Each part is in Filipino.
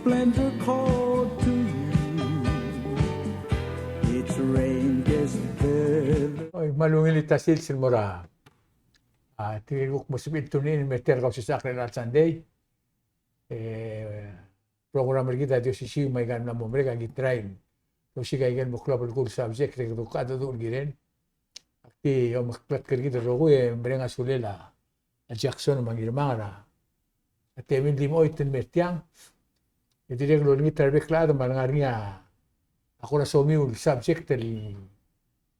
splendor called to you. Its rain is vivid. Oy, malungil itasil silmora. Tiguk mo sibit tunin meter Kausischakl at Sunday. Program kita dio sisi may gan na mo mereka gitrain. So siya gan mo club cool subject tek do kada do giren. Akti yo maklat kita rogo mereka sulela. Jackson mang Ngirmang ra. At emin limo itin metiang. Iti dia lo ni terbeklado mangarnya. Ako na somiul subject li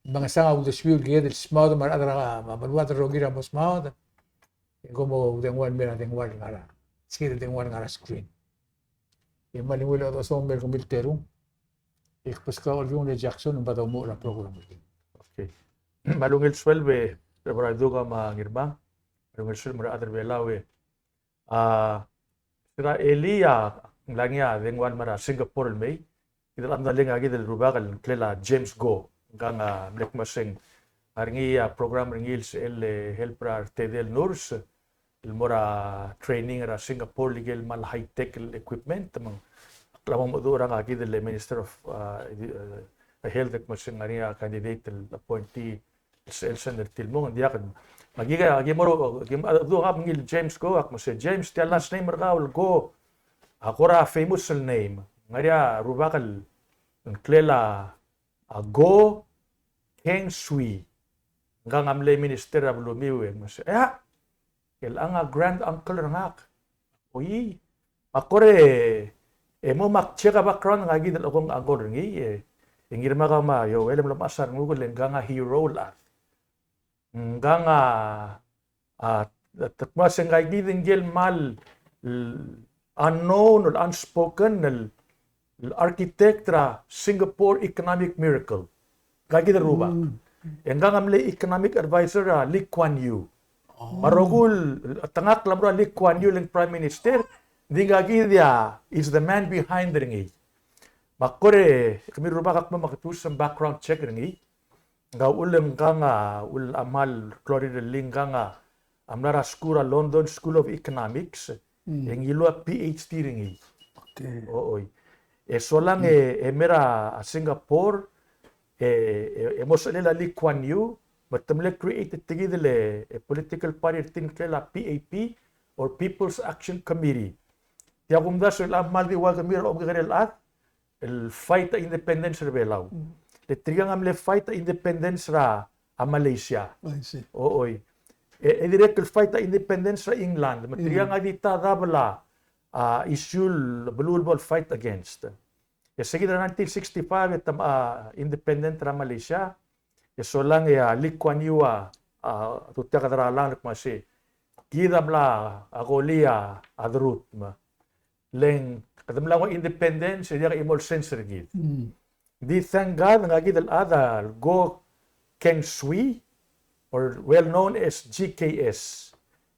mga sangaw do spiel ged smaudo mar adra manuat rogira mo smaudo. Como dengwan mera dengwan ngara. Sige dengwan ngara screen. E malimula do somber ko milterum. Ikpos ka olyung le Jackson ba daw mo ra program. Okay. Malungil swelwe preparado ka Ngirmang. Malungil swel mara adra belawe. Sira Elia langya dengwan mara Singapore may. Kita am daling agi del rubakal klela James Go. Gang black masing arngi program ringil el helpra tedel nurs el mora training ra Singapore legal mal high tech equipment mang klamo mo do rang agi del Minister of Health masing arngi candidate el appointee el senator tilmong dia kan magiga agi moro do hab ngil James Go ak mo se James the last name raul Go akora famous name ngaria rubakal klela Go Keng Sui nga ngamle minister ab lumiwe mas kailang grand uncle ngak oy akore mo makcheka background ngagi dal akong agor ngi ngirma ka ma yo welem lam asar ngugol nga hero la nga takma sing ngagi dingel mal unknown or unspoken architectra Singapore economic miracle. Gagi da ruba. Enggang amle economic advisor Lee Kuan Yew. Marogul tangak lamro Lee Kuan Yew leng prime minister. Di gagi dia is the man behind the ringi. Makore kami ruba kak makatus sa background check ringi. Nga ulem nga ul amal Florida lingga nga amlara skura London School of Economics. Yang ilua PhD ringi. Okay. Oy. So lang mera Singapore emosalila Lee Kuan Yew matamle created tigidele political party tinkela PAP or People's Action Committee. Tiya kumda so la maldi wa kamira og garel at el fight independence ra Palau. Le trigang amle fight independence ra a Malaysia. I see. Oy. Direct el fight independence ra England. Matrigang adita dabla issue bulbul fight against. Sige na 1965 itam independent ra Malaysia. So lang Lee Kuan Yew tutya kadra lang masi. Kidam la agolia adrut ma. Leng kadam lang independence dia imol sense gid. Di thank God ngagi dal adal Go Keng Sui or well known as GKS.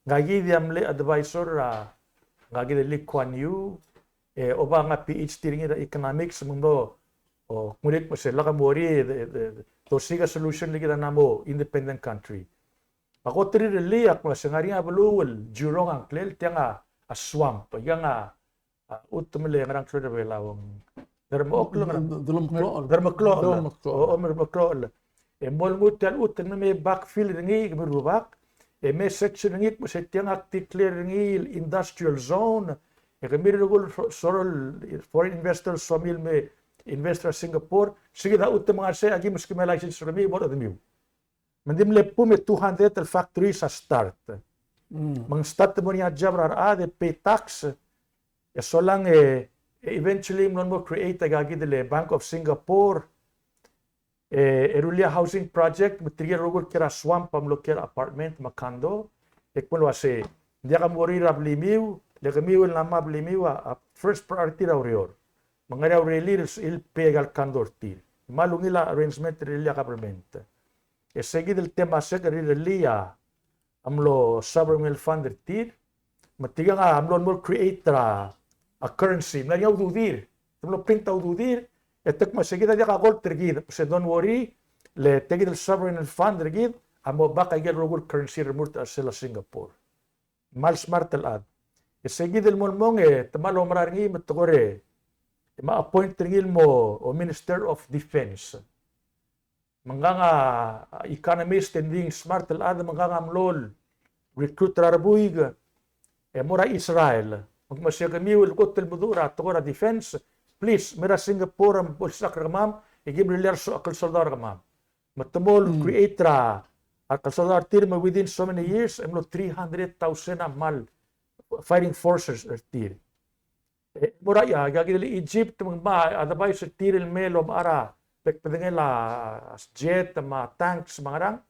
Ngagi diamle advisor ngagi Lee Kuan Yew oba nga PhD rin ita economics mundo ngunit mo sila kamori to siga solution lagi na mo independent country ako tri reliak mo sa nga balul jurong ang klel tiya nga a swamp yang utmele nga rang troda belawang dermaklo mol mutal utan may backfill ringi merubak may section ringi mo sa tiya nga declare ringi industrial zone kami rugol sorol foreign investors somil me investor Singapore sige na utem mga say agi muski may license kami mo admiu mandim lepo me 200 factories sa start mang start mo niya job de pay tax so lang eventually mo create agi dele Bank of Singapore erulia housing project material rugol kira swamp pamlo kira apartment makando ekmo wase dia ka mori rab limiu le kami will nama blimiwa first priority raw rior mga raw release il pegal kandor til malungila arrangement relia government segi del tema seg relia amlo sovereign fund til matiga nga amlo mo create a currency na yaw dudir amlo print taw dudir etek masegi dia ka gold tergid se don't worry le tegi del sovereign fund tergid amo baka gel rogul currency remurt asela Singapore mal smart al ad Segidil mo tamalo marangi matugore. Ma-appoint ringil mo o Minister of Defense. Manganga economist and being smart alada manganga amlol recruit rarbuig mura Israel. Magmasya kami ulkot telbudura tugora defense. Please, mera Singapore am polsak ramam igim rilerso akal soldar ramam. Matamol create ra akal soldar tirma within so many years amlo 300,000 amal fighting forces tir. Mura ya gagili Egypt mga adabay sa tiril melom ara pekpedengel la jet ma tanks mangarang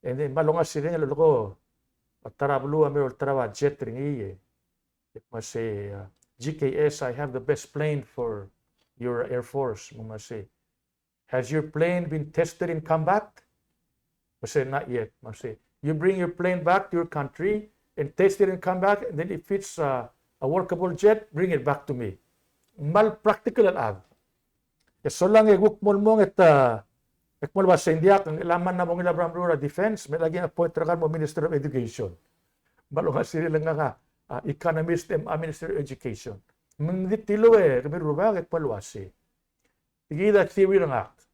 and then malonga siring lolo tarablu amel trawa jet ringi it must say GKS, I have the best plane for your Air Force. Must say, has your plane been tested in combat? Must say, not yet. Must say, you bring your plane back to your country and test it in combat, and then if it's a workable jet, bring it back to me. Mal practical al so lang eguk molmong ekmol ba sa India kung ilaman na mong ilabram rura defense, may lagi appoint rakan mo Minister of Education. Malong asiri lang nga economist and Minister of Education. Menditilo kami rubag ekpaluasi. Tigida theory ng act.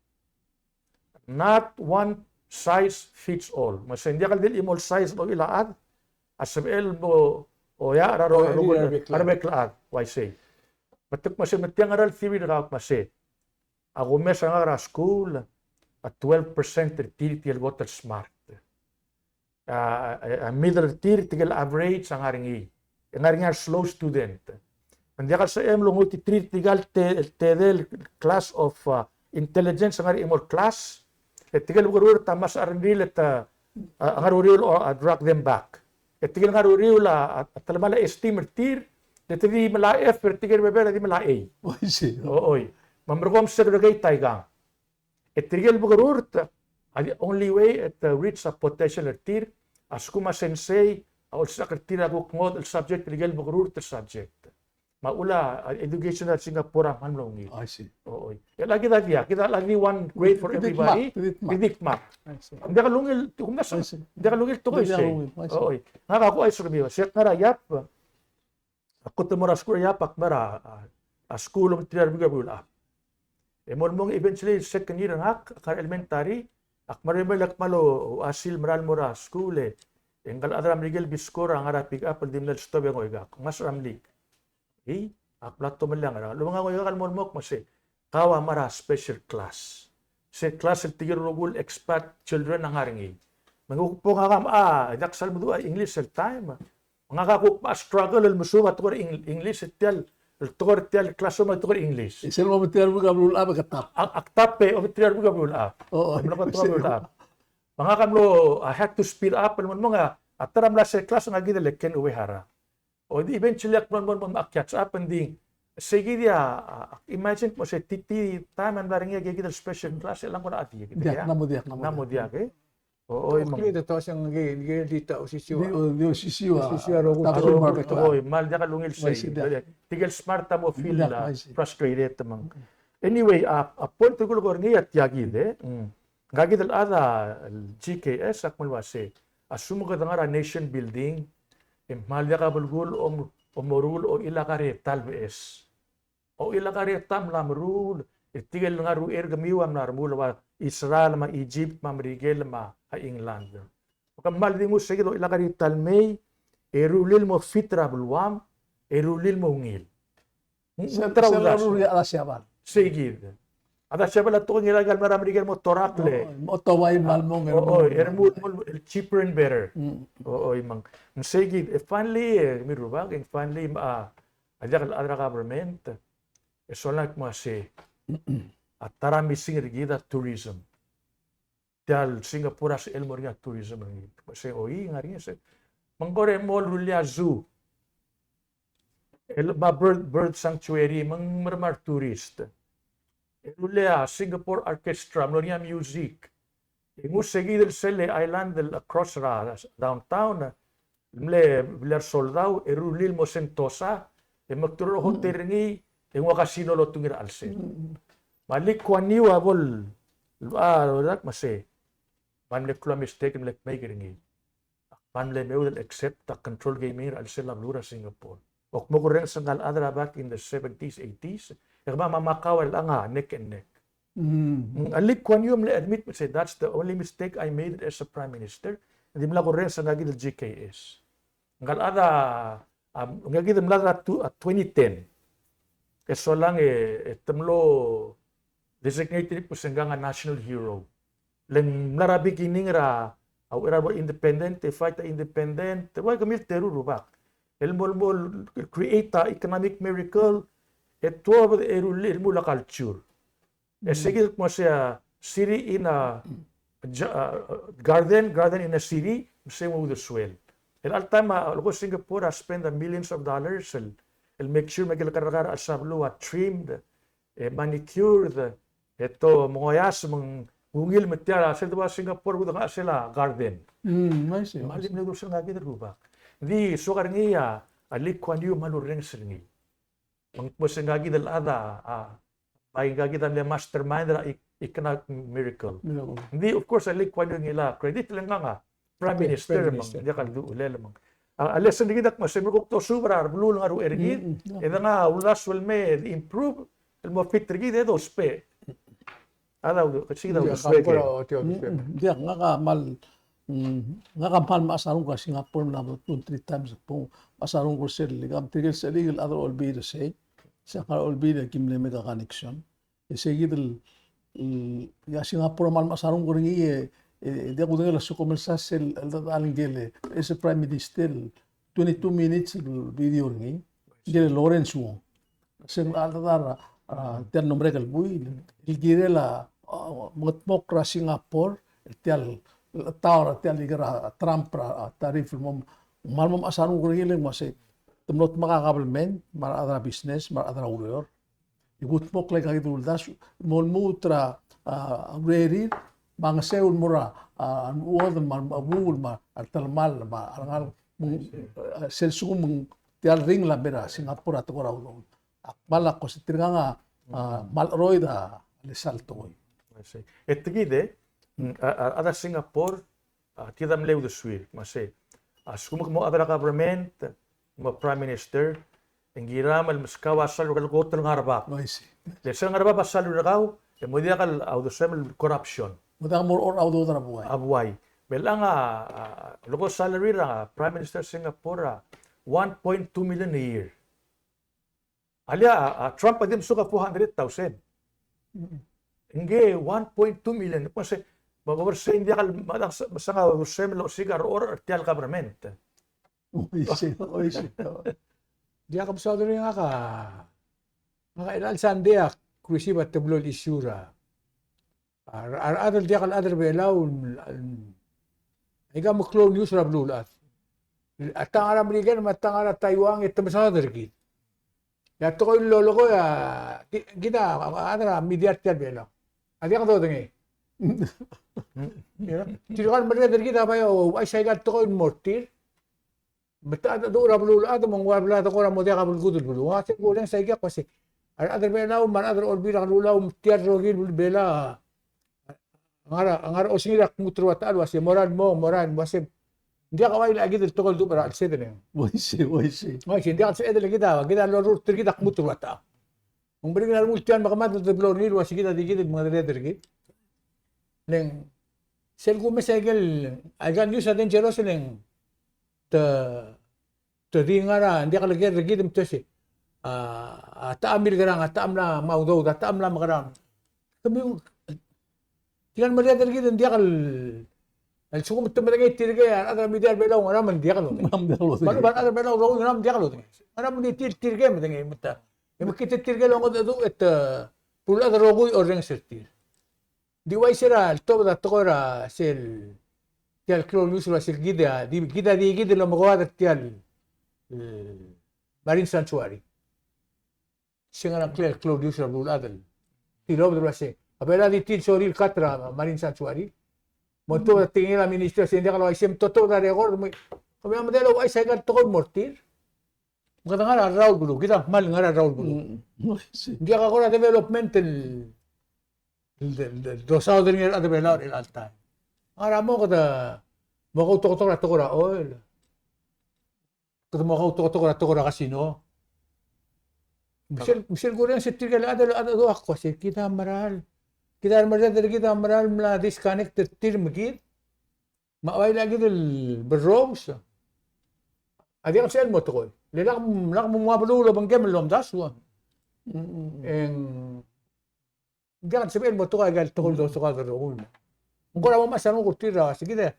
Not one size fits all. Mas hindi ka din imol size mo ilaad. Asabel mo o ya raro arbeklaad. Why say? Matuk masih metiang aral theory ng act masih. Ako mesa nga ra school at 12% titil water smart. Middle tier tigil average ang haringi. Nga slow student. Hindi ka sa emlo nguti treat tigal tedel class of intelligence nga imol class. Tigal gurur tamas arindil at ngaruril or drag them back. Tigal ngaruril at talamala esteem tir. Di mala F pero tigal bebera di mala A. Oy. Mamrugom segregate taygang. Tigal gurur the only way at reach a potential tir as kuma sensei o sakretira ko ngod el subject legal bugrur ter subject maula education at Singapore man longi. I see. Oy lagi kita lagi one grade for everybody predict map hindi ka lungil kung nasa hindi ka lungil tukoy say oy nga ako ay surmiwa set nga yap ako tumora school yapak mara a school of triar bigabul up mong eventually second year hak ka elementary ak maribelak malo asil maral mora school enggal adram rigel biskora ang arapig apel dimnal stobe ngo iga mas ramlik ak plato melang ara lumanga ngo iga kalmolmok mase kawa mara special class se class el tigir rogul expat children ang haringi mangupo nga kam daksal mudu English el time nga ka pa struggle el musuba to English tel tor tel classroom to English Isel mo metiar mo gabrul apa katap. aktape o tirar buga bula Oo. mga kamlo I had to speed up naman mga ataram la sa class nga gidele ken uwehara o di eventually ak mon akyat up and sige dia imagine mo sa titi taman baringa gidel special class lang ko na ati Diak namo namo dia ke o Okay, ito siyang dito o sisiwa. Dio sisiwa. Sisiwa ro Tapos oy mal dia ka lungil say tigel smart mo feel frustrated tamang anyway a point ko ko ngi at yagide gagidal ada GKS ak malwase asumo ka ngara nation building mal dia ka bulgul o morul o ilakare talbes o ilakare tam lamrul tigel nga ruer gamiwam narmul wa Israel ma Egypt ma Mrigel ma England. Kamal di mo sige ilakari talmay erulil mo fitra bulwam erulil mo ngil. Sera ruri ala siaban. Sige. Ada siya pala to ngilagal maram Mrigel mo torakle. Mo taway malmong ermul cheaper and better. Mang sige finally mirubag and finally ada ka government so like mo say at tarami singirgida tourism. Dal Singapore sa elmoria tourism ng kasi oi ngari sa manggore mall rulia zoo. Bird sanctuary marmar tourist. Rulia Singapore Orchestra mlonia music. Ingus seguidel sele island across downtown. Mle bilar soldau erulil mo sentosa magturo hotel ngi wa casino lo tungir alse. Malik kwaniwa bol dak mase manlek kula mistake mlek may giringi panle meudel accept the control gaming al sila lura Singapore. Ok mo kureng sa ngal adra back in the 70s, 80s. Kaya mamakawal ang neck and neck. Ali Kuan Yew admit say that's the only mistake I made as a prime minister. Hindi mla kureng sa nagid el GKS. Ngal ada ngagid mla 2010. Kaso lang temlo designated po sangga nga national hero. Len narabi kining ra era independent, fight independent. Why kamil teru rubak. Elmol create a economic miracle. Ito eruli mula culture. Sige mo siya city in a garden in a city, same with the swell. And all time, Singapore spend millions of dollars. El make sure magkakaroon at sablo trimmed, manicured. Ito mga yas mga ungil metiara sa Singapore with nga sila garden. I see. Malim na gusto nga kita rubak. Di sukar niya Ali Kuan Yew malureng sirngi. Mangpos nga kita ada ay kita le mastermind na economic miracle. Hindi of course Ali Kuan Yew nila credit lang nga prime minister mang dia kaldu ulel mang. Alas hindi kita masemro ko to subra blue nga ru ergid. Eda nga ulas will me improve el mo fit ergid edo spe. Ada kasi daw spe. Dia nga mal masarong ka Singapore na 2-3 times po masarong ko sir ligam tigil sa legal other all be the same. Sa all be the kimle mega connection. Seguido ya Singapore mal masarong ko ringi dia ko dengela su comenzar el alingele ese prime minister 22 minutes video ringi dia Lawrence Wong sen altar ter nombre kal bui il girela motmok Singapore tial tawar tial ligara Trump tarif mom mal mom asarong ko ringi masay temlot makakabelmen mar adra business mar adra ulor ibut mok lay kakidul das mol mutra rerir bang seul mura an uod man abul ma altalmal ma arangal sel sum tial ring la bera Singapura to raw akbala ko sitirga nga mal roida le salto Etigide ada Singapore kidam lew de suir masay askumuk mo adra government mo prime minister Ngirmang maskawa sal kal kotel ngarbak. Lesa ngarbak pasal ragaw mo dia kal audosem corruption. Mudah more or audo na buhay. Abuay. Belang logo salary ra prime minister Singapore 1.2 million a year. Alia Trump adim suka 400,000. Inge 1.2 million kasi mababarsa hindi kal masanga audosem lo sigar or tial government. Oisi. Dia kapsado rin nga ilan sandia kursi ba tablol isyura. Adal dia kal adal belaw iga maklo news ra blulat. Atang aram ligan matang ara Taiwan ito masana dergit. Ya to ko lolo ko ya gina adara media tial belaw. Adi ka to dengi. Tirukan mereka dergit apa ya ay say gat to ko mortir. Bata do ra bulu ato mong wala to ko ra mo dia ka bulu bulu wa se ko lang sa igya kasi adar bela man adar ol bira lula tiar rogil bela angara o singira mutro at alwa se moran wase dia ka wai lagi del tokol do para se dene Oisi. ma si dia se edel kita lo rut kita mutro ata mong bring na multian makamat do blo nil wase kita digid mga reder git leng sel ko mesegel agan news aden jeros leng tadi ngara dia kalau kita lagi dem tuh sih taamil garang taamla mau do taamla magarang kami tiyan melihat lagi dia kal sukum temen lagi tirga ada media bela orang man dia kalau baru ada bela orang dia kalau orang ni tirga mendengai mata kita tirga lo ngodo et pula ada rogo orang sertir di waisera to da tokora sel tial klo news la sel gida lo magawad tial Marine Sanctuary. Singa clear klo news la buladal. Tilo do se. Abela di til soril katra Marine Sanctuary. Monto tingin la ministro se ndekalo ay sem toto da record mo. Kami amadelo ay sa gat to mortir. Mga ngara raul bulu kita mal ngara raul bulu. Dia ka kora development el do southern el adabela el alta. Ara mo ko da Makautok-tok na tukura oil. Kung makautok-tok na tukura kasino. Misal ko rin sa tirgal adalo ako kasi kita maral. Kita maral mla disconnected tirmagit. Maaway lagi del berrows. Adi ang sel mo to ko. Lelak mo mga balulo bang game lomdas wa. Hindi ka sabihin mo to ka gal tukol do sa karoon. Kung ko mo masanong ko tira sige de.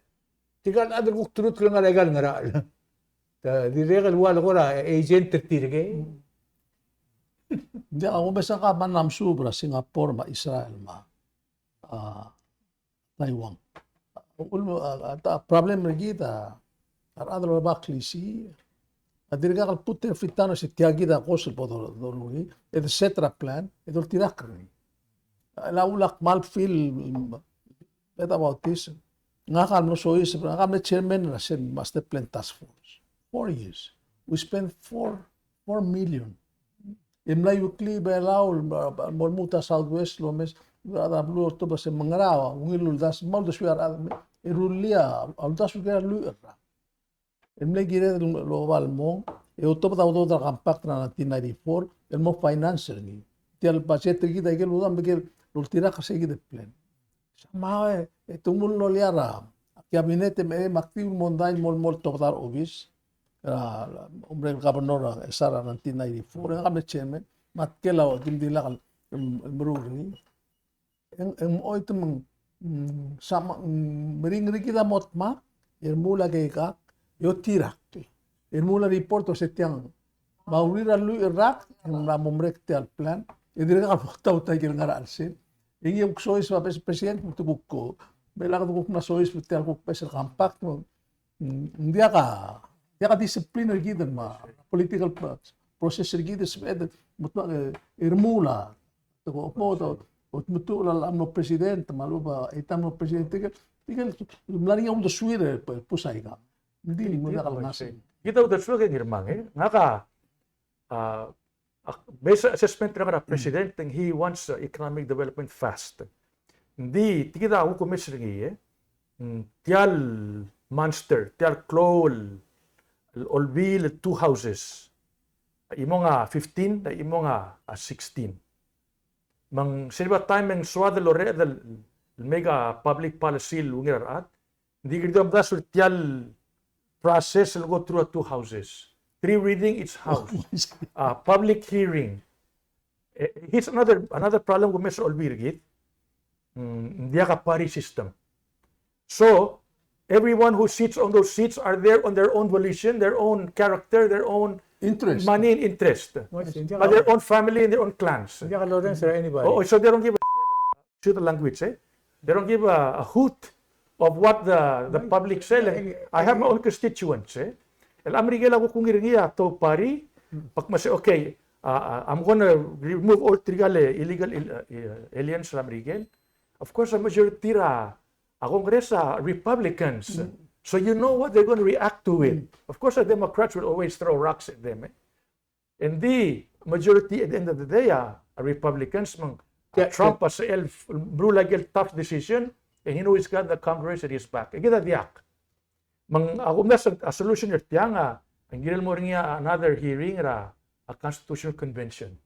Tigal adal ko turut lang legal ngaral. Ta di legal wala ko ra agent tirge. Hindi ako basta ka manam sobra Singapore ma Israel ma Taiwan. Problem kita adalo baklisi. Adirga kal putte fitano si tiagida kosel podor doruni. Et cetera plan et tirakni. La ulak malfil bet about this. Ngakal no so is ngakal chairman na sen master plan task force. 4 years. We spent 4 million. Imlay ukli Palau molmuta southwest lomes ada blue to bas mangarawa ngilul das mal dos wir irulia al das wir luera. Imlay gire lo balmo e to pata do da compact na 1994 el mo financer ni. Tial budget kita ke lu dam ke ultira ka segi de plan. Sama e tumul no liara. Kabinete me maktiv mondain mol to dar obis. Hombre el gobernador Sara 1994 ang kami chairman matkelaw dimdila kal merugni ang oito mang sama meringri kita motma mula kay ka yo tirak mula report o setiang maurira lu Iraq ang namomrekte al plan idira ka taw tay kil ngaral sin ingi yung sois pa president tubuk ko bela ka tubuk na sois putel ko pesel compact mo hindi ka disiplina kita ma political process kita sebeda mutma irmula to mo to mutula amno president maluba itamno president tigal mlari yung suire pusay ka hindi mo na kalnasi kita udah suka Ngirmang ngaka base assessment ng president he wants economic development fast hindi kita ako komisyon tial monster tial clawl olbil 2 houses. Imo nga 15, na imo nga 16. Mang silba time ang swada lore del mega public policy lungirat. Hindi gito ang das tial process will go through 2 houses. 3 reading each house. Public hearing. Here's another problem with Mr. Olbirgit. Hindi ka party system. So, everyone who sits on those seats are there on their own volition, their own character, their own interest, money and interest, but their own family and their own clans. Hindi ka Lawrence or anybody. Oh, so they don't give a shit the language. They don't give a hoot of what the public say. I have my own constituents. El Amerikela ko kung iringiya to party, pag mas okay, I'm gonna remove all illegal aliens sa American. Of course, a majority Congress Republicans. So you know what they're going to react to it. Of course, the Democrats will always throw rocks at them. And the majority at the end of the day, Republicans, Trump has a tough decision, and he knows he's got the Congress at his back. Kita diak. A solution yung tiyanga, ang ginil mo rin another hearing, a constitutional convention.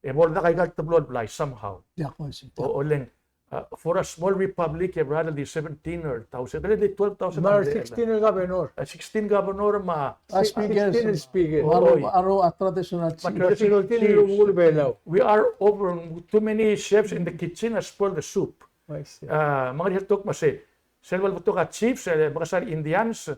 E mo na kay blood fly somehow. O leng, for a small republic, rather the 17 or 1,000, rather the 12,000. 16 governor. 16 governor speaker. Aro a traditional chief. We are over too many chefs in the kitchen as spoil the soup. Mga dihatok masi. Selwal buto ka chiefs, baka sa Indians,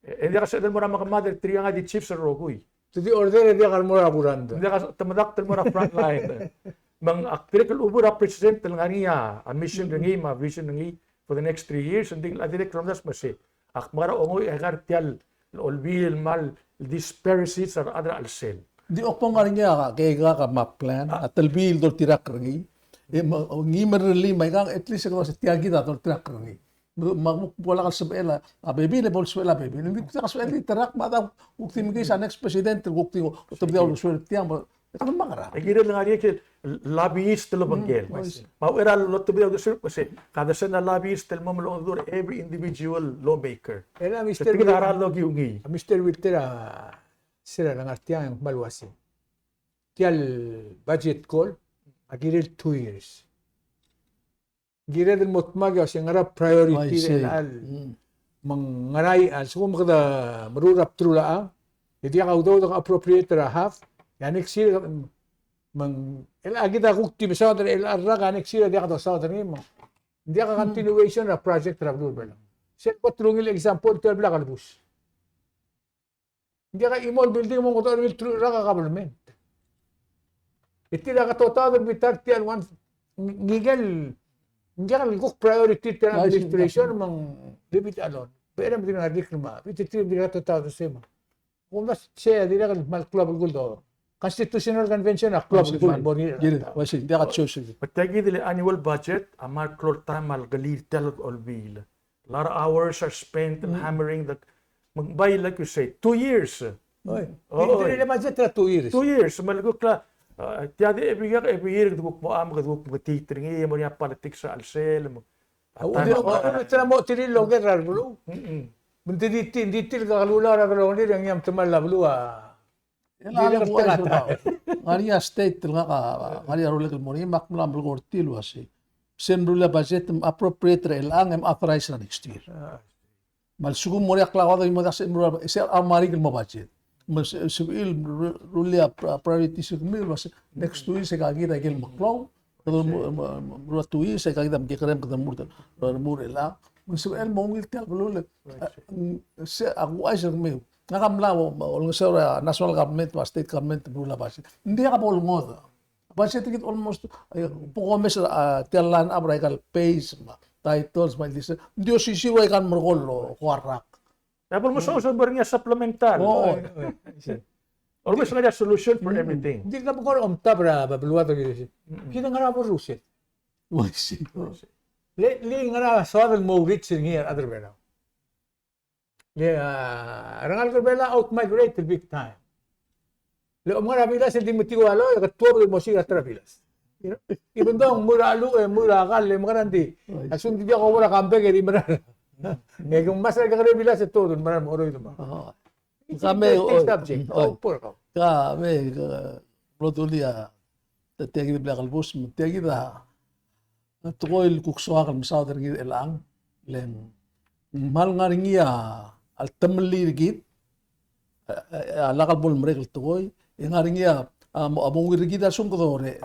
hindi ka sa mo na mga mother, triya nga di chiefs sa Rogoy. To the order, hindi ka mo na kuranda. Hindi ka tamadak mo na front line. Mang critical ubo represent ng niya a mission ng ma vision ng for the next 3 years and direct from das masi akmara ongoy agartial olbil mal disparities or other alsel di okpong nga niya kay ka map plan at talbil do tirak rangi ngi merli may kang at least sa tiagi da do tirak rangi wala ka sabela baby level swela baby hindi ka swela tirak mata ukti mi sa next president ukti to dia lo swela tiang Ito naman kara. Kira lang nga rin, lobbyist talo banggel. Mau era lot to be the sur kasi kada sa na lobbyist tel mo malong every individual lawmaker. Era Sa Mr. tingin aral log yung Mr. Wilter, sila lang artiyan yung maluwasi. Tial budget call, agiril 2 years. Gira din motmagaw siya nga priority rin al mangaray al. So kung makada marurap trula hindi ka daw appropriate half. Yan next year, agita kung timisaw na ilarra ka next year, di ka daw sa mo. Hindi ka continuation na project travel ba lang. Siya po trungil example, 12 lang kalbus. Hindi ka imol building mo kung ito true ka government. Iti lang ka total bitar tiyan one ngigel hindi ka ligok priority tiyan administration mang limit alone. Pero hindi na dik naman. Iti hindi ka total sema. Kung mas siya di ka mal club guldo. Constitutional Convention na club guldo. Gini, wasi, hindi ka choose. Pagtagi dili annual budget, amal klor tamal galir tel olbil. A lot of hours are spent in hammering the magbay like you say 2 years. Oy. Hindi na budget na 2 years. 2 years malgo kla tiade every year duguk mo am duguk mo titringi mo niya politics sa alsel mo. Tira mo tiri longer rarbulo. Bunti ditil ka kalula ra kalong ni yang yam temal lablu Ilang ko ay ba? Ngariya state nga ka, ngariya rule mo ni mak mula mo tilo asi. Sen rule budget appropriate ra ilang am authorize na next year. Mal sugum mo yak lawa mo das mo isa amari mo budget. Mas civil rule priority sugum mo next 2 years ka kita gel maklaw. Kalau mo 2 years ka kita mkikrem ka mo ilang. Mas el mo ngil tel rule. Se aku ay mo nakamlaw sa national government or state government rula budget. Hindi ka po ulngod. Budget tikit almost pukomes tiyalan abrakal pays titles may this. Hindi sisiway kan morgol kuarak. Tapos mo sa niya supplemental. Oo. Always nga solution for everything. Hindi ka po omta para babluwa to gito. Kita nga po rusit. Wasi. Li nga southern mo rich in here other way now. Rangal Corbela out-migrate to big time. Le mga rabilas hindi mo tiwalo, katuwa mo siya rabilas. Even though mura akal, mga nandi. Asun hindi ako wala kampe, kaya di maral. Kung mas ka rabilas, ito, doon maral mo ito ba? Kami, kami, Rotulia, tatiyagi na kalbus, tatiyagi na, tukoy kuksuakal, masawad rin ilang, mahal nga rin niya, al tamli git alakal bol mereka tukoy yang harinya abong rigida sum ko re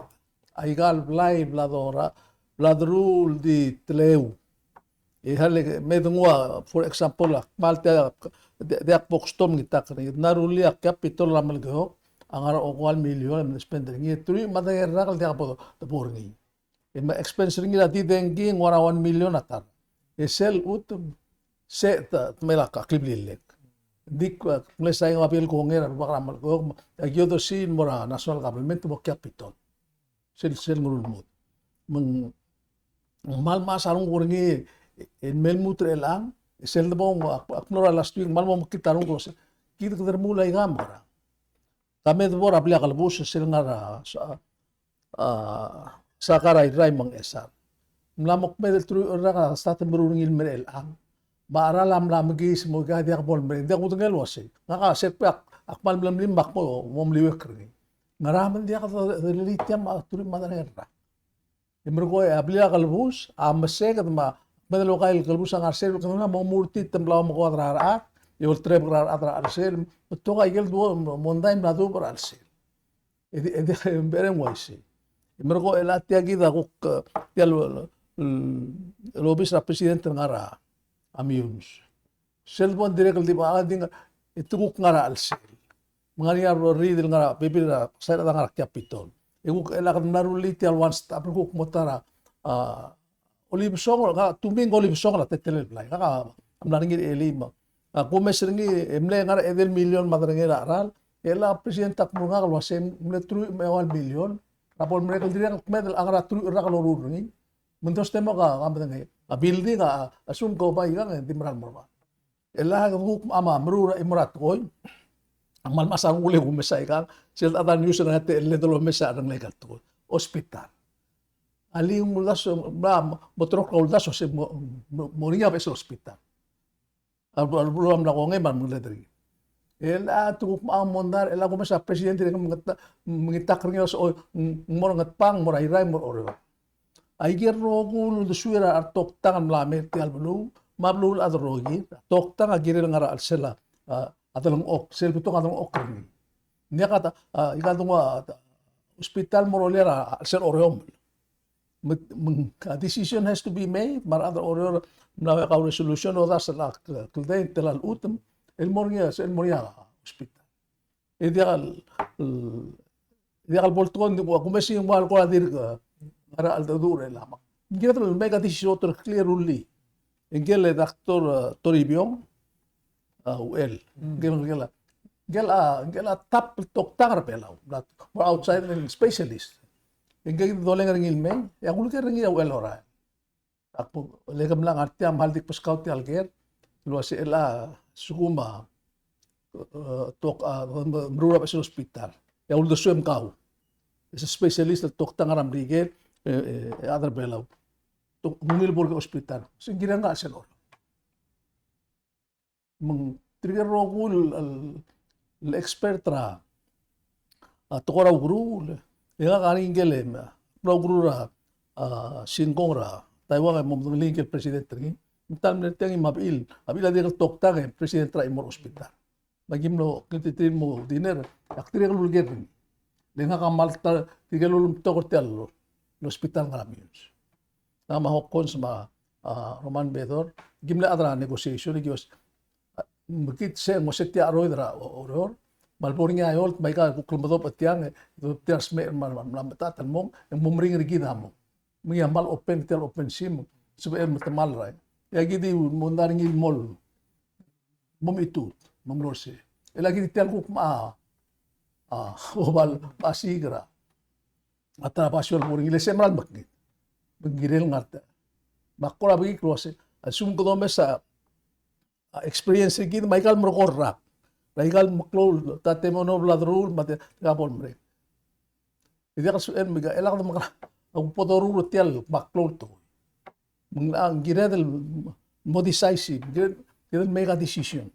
aigal blai bladora bladrul di tleu hale medungwa for example malta de bokstom gitak ni narulia capital ramal go angar o 1 million spend ni turi madaya rakal dia po porngi expense ringi di dengi ngora 1 million atar sel utum se mela ka kliblilek dik nglesay ng apil ko ngera bakamal ko agyodo sin mora national government mo capital sel ngulmut mang mal masarong kuringi en melmutre lang sel mo aknora last week mal mo kitarong ko kita termulai gamara kami to bora aplia kalbus sel ngara sa karay ray mang esar mlamok medel tru ra sa temburungil merel ang maaralam lamagi mo gadi akbol men dia ko tengel wasi ngaka setback akmal blam limbak mo liwek ring ngaraman dia ka litiam aturi madanera imrugo ablia kalbus amse kat ma badalo kay kalbus ang arsel kana mo murti temblaw mo ko atrara yol treb rar atra arsel to kay gel do monday na do por arsel edi beren wasi imrugo elatia gida ko tial lobis ra presidente ngara amiyons. Selpon direct di ba ding ituguk ngara alsel. Mga niya ridil ngara pipila sa ngara capital. Iguk elak naruliti al one stop guk motara olive song ga tuming olive song la tetel play. Ka amlaring elima. Kumes ringi emle ngara edel million madrangi aral. Ela presidente tak mga kalwasem mle tru 1 million. Rapol mereka direct medal angara tru ra kalorurungi. Muntos temo ka kamatangay. Building asum ko ba ilang di maral mo ba ela huk ama mrura imrat koy ang malmasang uli umesay kang sila atan news na te le dolo mesa ang legal to hospital ali yung mula so motor ko ulda so se moria sa hospital albulam na ko ngay man mula diri tu maamondar ela ko sa presidente ng mga takrinyo so mo ngat pang mo ray mo oro ay gerro ko do suira artok tangan lame ti albulu mablul adrogi tok tanga giri ngara alsela atong ok sel puto atong ok ni niya kata ikatong hospital morolera sel oriom decision has to be made mar other order na ka resolution o das la kulday telal utem el moria hospital ideal bolton ko kumesi yung wal ko adir ara al dure lama gito mega decision clear uli engel doctor Toribiong UL gela tap tok tangar pelaw more outside ng specialist engel dole nga ringil me ya kulo ka ringil UL ora ako legam lang artiam haldik paskaut ti alger lo si ela sukuma tok mrura pa sa hospital ya ulo suem kau is a specialist tok tangaram rigel other pelaw tok mungil bol ka hospital singira nga sa lor meng trigger rogul al expert ra tokora guru ya kaning gelem guru ra singkong ra taiwan mo link el president ri tal merteng mabil abila de tok tang president ra imor hospital magimno kintitin mo dinner aktir lul ger lenga kamalta tigalul tokortel hospital ngamius na mahokon sa Roman Bedor gimla adra negotiation gios mukit se mosetia aroy dra oror malbornya ayol may ka kuklumado patiang tias me lamata tanmong ang mumring rigida mo miya mal open sim sube matamal ray ya gidi mondaring mol momitu mamlorse elagi tel ko obal pasigra atra pasol moring ile semral bakni bengirel ngata bakora bagi klose asum ko do mesa experience gid Michael Mrokorrak Michael Maklol tate mo no bladrul mate kapol mre ida ka suen miga elak do maka ang potoru tial Maklol to ang giredel mo decisive gired make a decision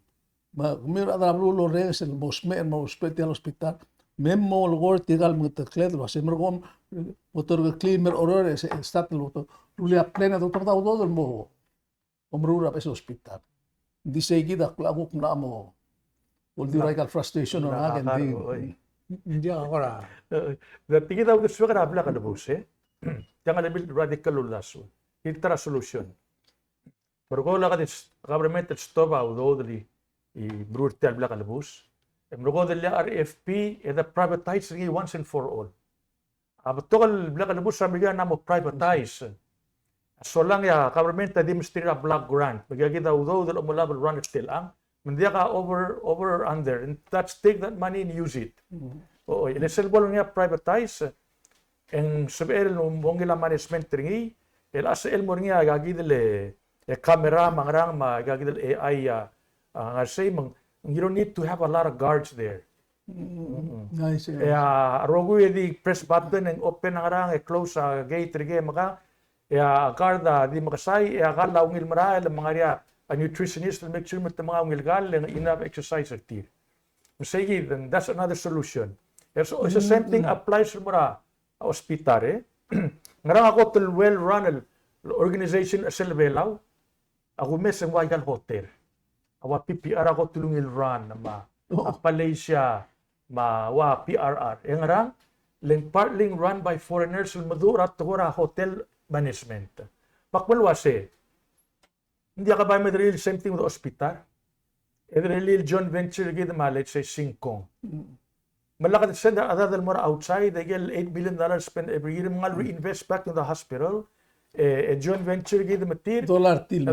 mir adra blulo res el bosme mo hospital memmo logor tigal mga taklet lo se mergom motor clean mer orore stat lo to lulia plena do tawda do mo omrura pa sa hospital di segi da klagok na mo uldi radical frustration on agen hindi ako ra tingin daw gusto ka rabla ka na buse jangan nabil radical ulaso itra solution pero ko la ka government stop out dali i brutal bla ka na bus pero ko dali RFP the privatize once and for all abtokal bla ka na bus sa mga na mo privatize so lang ya government di mesti ra block grant magagi daw dal umulabal run still ang hindi ka over under and that's take that money and use it o ileselbol nga privatize en saber no mongila management ringi el asel mo nga gagi dele camera mangrang magagi dele AI nga say you don't need to have a lot of guards there nice rogu di press button and open ngarang close gate ringi maka garda di makasay akala ungil marahil ang mga ria a nutritionist will make sure that mga ungil gal enough exercise active say then that's another solution so it's the same thing applies sa mga hospital ngarang ako to well run organization asel belaw ako mes ang wagal hotel awa PPR ako tulungil run ma Malaysia wa PRR ngarang partly run by foreigners madurat to hotel management. Pakmalwase, hindi ka ba may real same thing with the hospital? Real joint venture gid malit say singkong. Malakad send other more outside, they get $8 billion spent every year, mga reinvest back to the hospital. Joint venture gid matir. Dollar til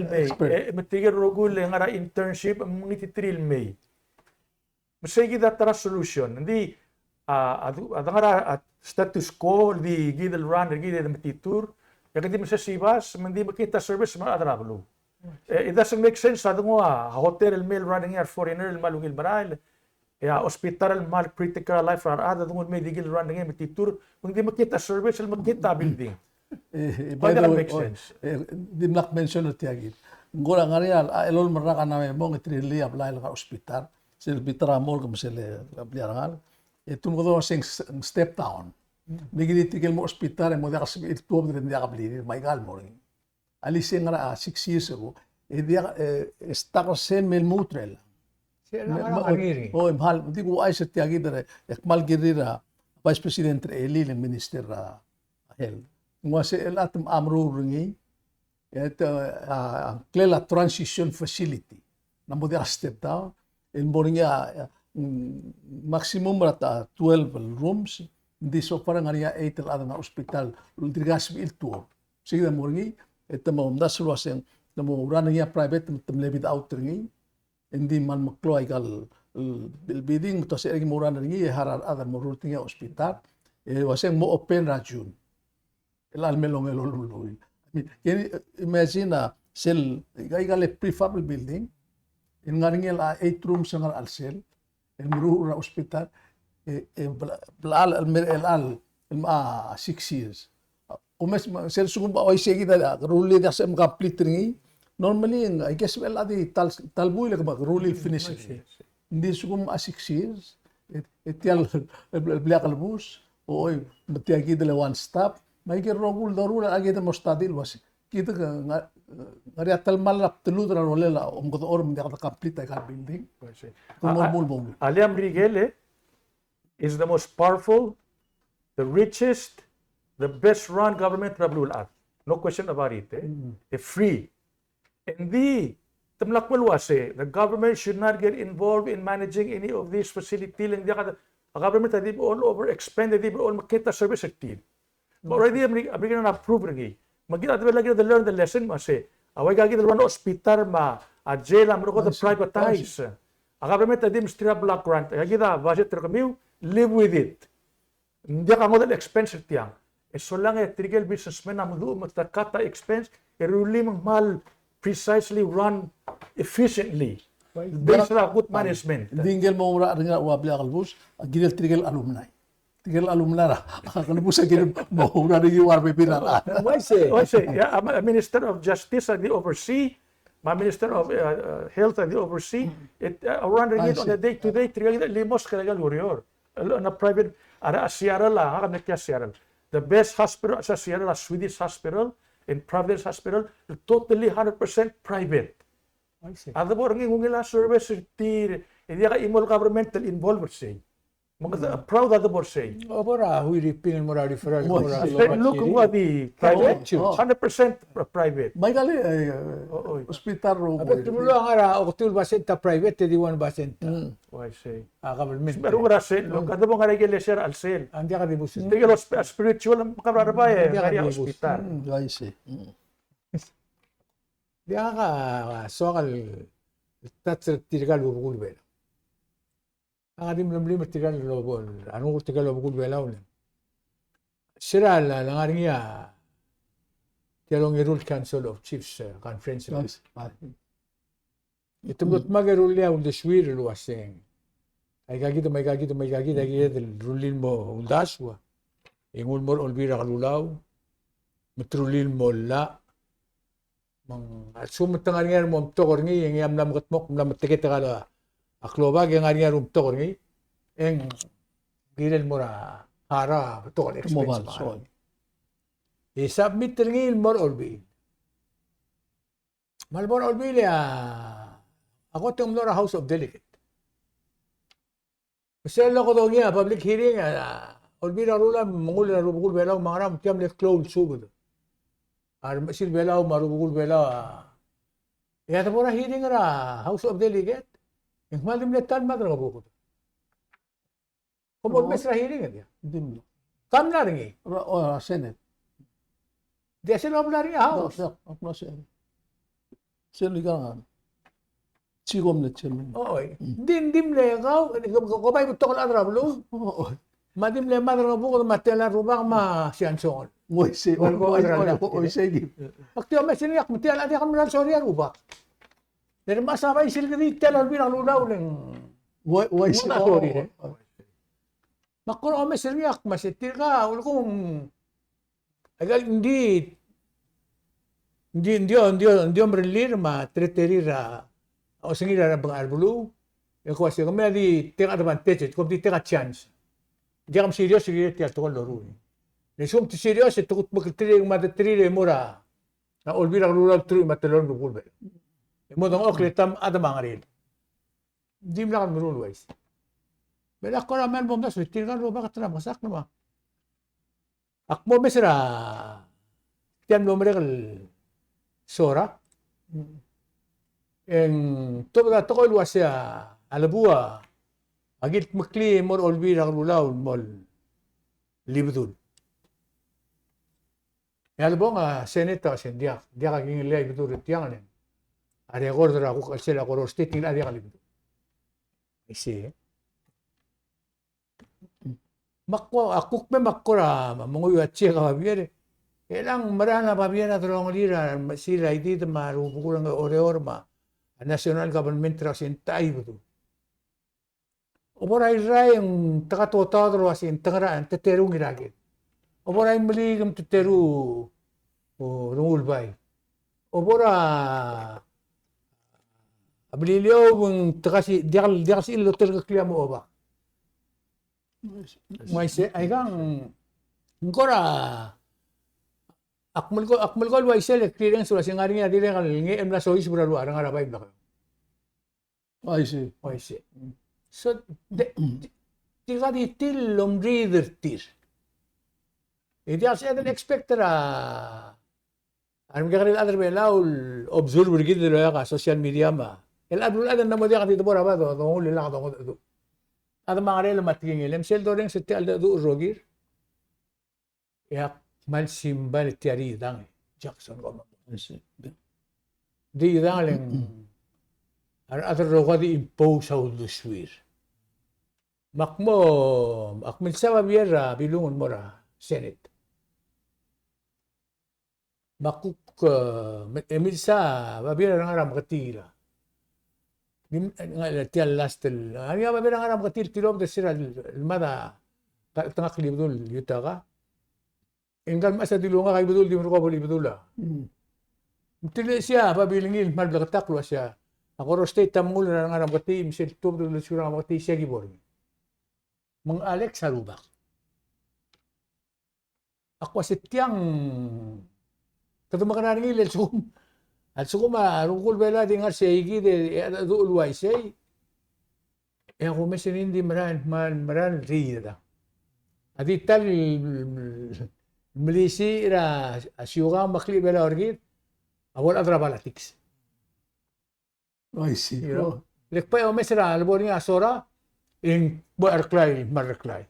may. Matigir rogul nga internship mga titril may. Masay gid tara solution. Hindi adangara status quo di gidel run gidel matitur kaya di masasibas hindi makita service mga adrablo it doesn't make sense adungo hotel mail running here foreigner malungil maral Ya hospital mal critical life ran ada tungod may digil ran ngay matitur hindi makita service makita building. By the way, makes sense. di nak mention at yagi. Ngora nga real, elol maraka na may mong itrili apply ka ospital. Sil bitramol kam sile apliarangal. Itun ko do sing step down. Bigili tigil mo ospital mo da kasi ito mo din ka bli may gal mo rin. Alisin nga 6 years ago, dia stak sen mil mutrel. Siya lang ang angiri. Oh, mahal. Hindi ko ay sa tiyagi dara. Ekmal girira, Vice President Eli, ng Minister Health. Nga si atom amro ringi, ito ang Klela Transition Facility. Namo dia step down. In niya maximum rata 12 rooms. Hindi so parang niya 8 al nga ospital. Ultrigas bil tour. Sige mo ringi, ito mo nasluwas yang namo ran niya private temlebid out ringi. Hindi man makloy kal building to sa mura na ringi harar adar mo ruting ya ospital waseng mo open ra June ilal melong elululoy. I mean, can you imagine sel gale prefab building in nga ringi 8 rooms nga al sel el muru ra ospital blal al 6 years umes sel sugum ba oy sige da ruli da sa complete ringi. Normally, I guess adi talbuy lang mag-rule finish. Hindi sugum 6 years. Itial black albus. Oy, matiyagi dala one stop. May kirogul darula agi da mo study was. Kita ngari atal malap telu na rolela ko or hindi ka complete ka building. Kumulbong. Aliam Rigele is the most powerful, the richest, the best run government Rabul at. No question about it. Free. And the government should not get involved in managing any of these facilities. The government had all over expanded, all makita service active. But already, I'm na approve ringi. Magina lagi na learn the lesson mase. Away gagi the one hospital ma, a jail am ko the privatize. A government had stira block grant. Gagi da budget kami live with it. Hindi ka mo expense tiyang. So lang trigger businessman am do matakata expense iruli mal precisely run efficiently based on good management. Dingel mo ura ringa wabli kalbus, ginel trigel alumni. Trigel alumni ra. Kalbus ginel mo ura ringi warbe pinara. Why say? Yeah, a Minister of Justice the oversee, my Minister of Health the oversee. It run ringi on a day-to-day trigel limos kalagal gurior. On a private ara Sierra la kami kya Sierra. The best hospital sa Sierra, Swedish hospital. In Providence Hospital, totally 100% private. I see. Ada po rin yung service, hindi ka imol governmental involved say. Mga proud ada po say. Opera, hui ripingin mo ra referral mo ra. Look what the private, 100% private. May kali ospital ro. Abet tumulo ang ara oktul basenta private di wan basenta. Why say? Government. Pero nga say, look ada mo nga regular al sale. Andi ka di busin. Tinggal spiritual ang makararaba kaya hospital. I see. Di ka sokal tats tirigal bubul bela. Ang adim lamlim tirigal lobol. Ano ko tirigal bubul bela ulit. Sira la nangaringia Talungab Council of Chiefs Conference. Itumot magarulia un deswir luaseng. Ay gagito may gagito rulin mo undaswa. Ingul mo olbira kalulaw. Matrulin mo la. Sumutang nga mo tokor ngi yang yam nam katmok nam tikit kala. Akloba yang nga rum tokor ngi. Eng gilel mo ra hara tokor expense. I-submit ngi ilmor olbi. Malbor olbi ya. Ako tingom na House of Delegate. Kasi lang ko daw niya, public hearing, olbi na rula, mangul na rubukul belaw, mga ram, tiyam na close subod. Sil belaw, marubukul belaw. Iyata po na hearing na House of Delegate. Yung malim na tan madra ka bukod. Kung olbis na hearing na diya. Dim. Kam na rin eh. Senate. Di sila na rin House. Ako Senate. Senate ka Sigom na chairman. Oo. Dim le ikaw. Kapay mo tokol adra blo. Oo. Madim le madra ka bukod, matela rubak ma siyansongon. Moy say. Oy say. Aktiyo may siniyak, matela di ka mo lang sorry rubak. Pero masabay sila dito, tela olbi na lulaw ng Why si Muna, sorry, eh. Makuro kami sirnyak, masitir ka, ulo kong, agal, hindi omrelir, treterira, o singira na bang arbulu, yung kasi kami di take advantage, kung di take a chance. Hindi kami serious, sige, tiyak tukol laro. Nesum ti serious, tukot magkatiri, matatiri, mura, na olbira rural tru, matalon lukul ba. Mo dong okle tam ada mga rin. Hindi mo na kami rulways. Pero ako naman mo, mas titirkan mo, bakit na, masak naman. Akmo mesra, tiyan mo merekal, sora, en toko luas siya alabua agit makli mor olbira rulaw mol libdul alabo nga senator sendia dia ka ging lay bidur tiang ne are gordra ko sela ko state ni ari kalib isi makko akuk me makkora manguyo atche ka biere elang marana babiera drong lira sila iti maru bukulang ore-orma national government rasin tayo betul. Oboray yung takatotadro asin tangaraan teteru ngiragit. Oboray maligam teteru rungulbay. Obora abililyo yung takasi diakasi ilotel kakliya mo oba. Maise ay kang ngora akmal ko luay sel clearance wala sing ari nga dire kal ngi em na sois bralo arang arabay ba. I see. So tiga di til lom reader tir. Idi as eden expecter aram gagal other way laul observer gid lo ya ka social media ma. El adul adan na mo dia ka dito bora ba do ngul la ka do. Ada mga relo matiging ilem sel do ring sete alda do rogir. Ya mal simbal tiari dang Jackson ko. Di daling other roga di impose how to swear. Makmo akmil sa babiera bilungon mo ra Senate. Makuk emil sa babiera nga ram katira. Nga tial lastel. Ani babiera nga ram katir tilom de sira mada tangak libdul yutaka. Enggal masa dilunga kay betul di mo ko bali betul la. Tili siya pabilingil malbakataklo siya. Ako ro state tamul na nga ram kati misel tub do sura ram kati siya gibor. Mang Alex Sarubak. Ako si tiang katumakan ng ilil sum. At sukuma rungkul bela di nga siya igi de do ulway siya. Ako mesin hindi maran rida. Adital Milisi ra asyuga makli bela orgit awal adra balatics. I see. Lekpa o mesra albornia sora in barklay marklay.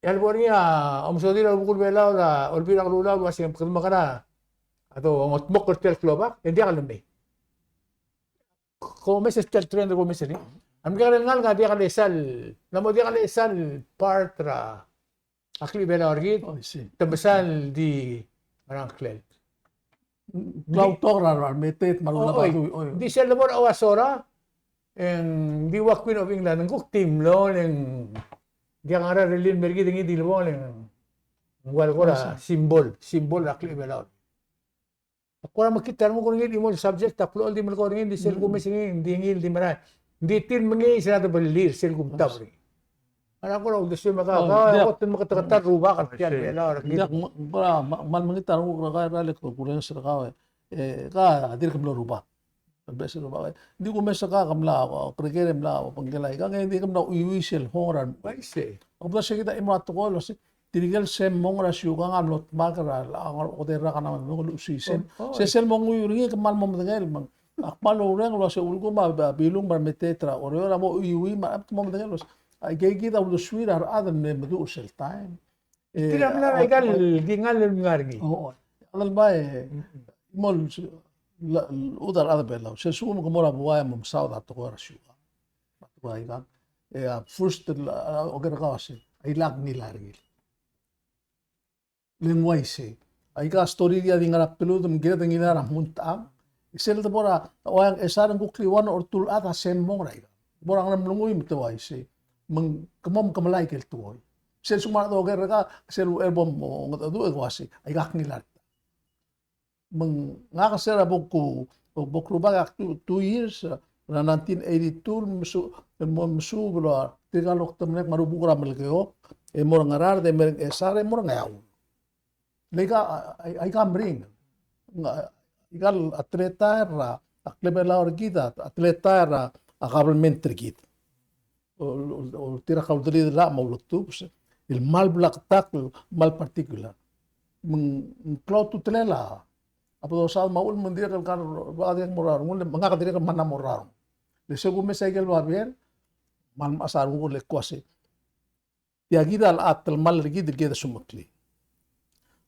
Albornia omsodira bukul bela ora olbira lula wasi ang makana ato ang otmok kortel klobak hindi akalumbi. Ko meses tel trend ko mesri. Am gagal nga dia kalesal. Namo dia kalesal partra akli bela orgit. I see. Tabasal di Arangklel. Cloud Torar, metet maruna ba Di siya labor awasora. En di wa Queen of England nguk team lo ng di ang ara relin mergi dingi di lo ng wal ko symbol akli bela. Ako ra makita mo ko ngil imol subject taplo di mo ko ngil di sel ko mesing di ngil di mara. Di tin mangi sa balir sel ko tabri. Ano ko raw gusto ako tin makatatar ruba kan tiyan bela. Dak para mal mangitar ko ka ralik ko kuren sa ka ka dir kam ruba. Bes ruba. Hindi ko mesa ka kamla ako prekerem la ako panggalay ka hindi kam na uiwisel hongan. Why say? Ako ba siya kita imato ko si tirigal sem mong rasyo ka ngam lot makara ang ko dera ka naman ko usisen. Se sel mong uyuringi kamal mo madagal mang akmal orang lo sa ulgo ma bilong marmetetra oro ra mo uyuwi ma mo madagal ay gigit ang luswir ar adam ne madu usel time. Tira na igal gingal ngargi. Oo. Alal ba mol udar ada bela. Se sumo ko mora buaya mo saud ato ko rasyo. Buaya ka. First ogar ka kasi ay lag nilargil. Lengway se. Ay ka story dia dingarap pelu tum gira dinginara muntam. Isel to bora oyang esaran ko kliwan or tul ata semmong rai. Borang nam lungoy mtawai si. Mang kamom kamalay kel tuoy. Sel sumat oger ka sel album mo ngat adu wasi ay gak nilat. Mang nga kasera bokku bokruba 2 years na 1982 musu bro tigalok tamnek marubukra melkeo e mor ngarar de mer esare mor ngayaw. Lega ay kamring. Igal atleta ra aklebela orgida atleta ra akabalmente kita. O tira kaudri la maulutu il mal black tak mal particular. Meng cloud tutela. Apo sa maul mendir kan bagay morar ngul mga kadiri kan mana morar. Le segume cycle babier mal masar ngul le kwase. Ya gida al atel mal rigid gida sumutli.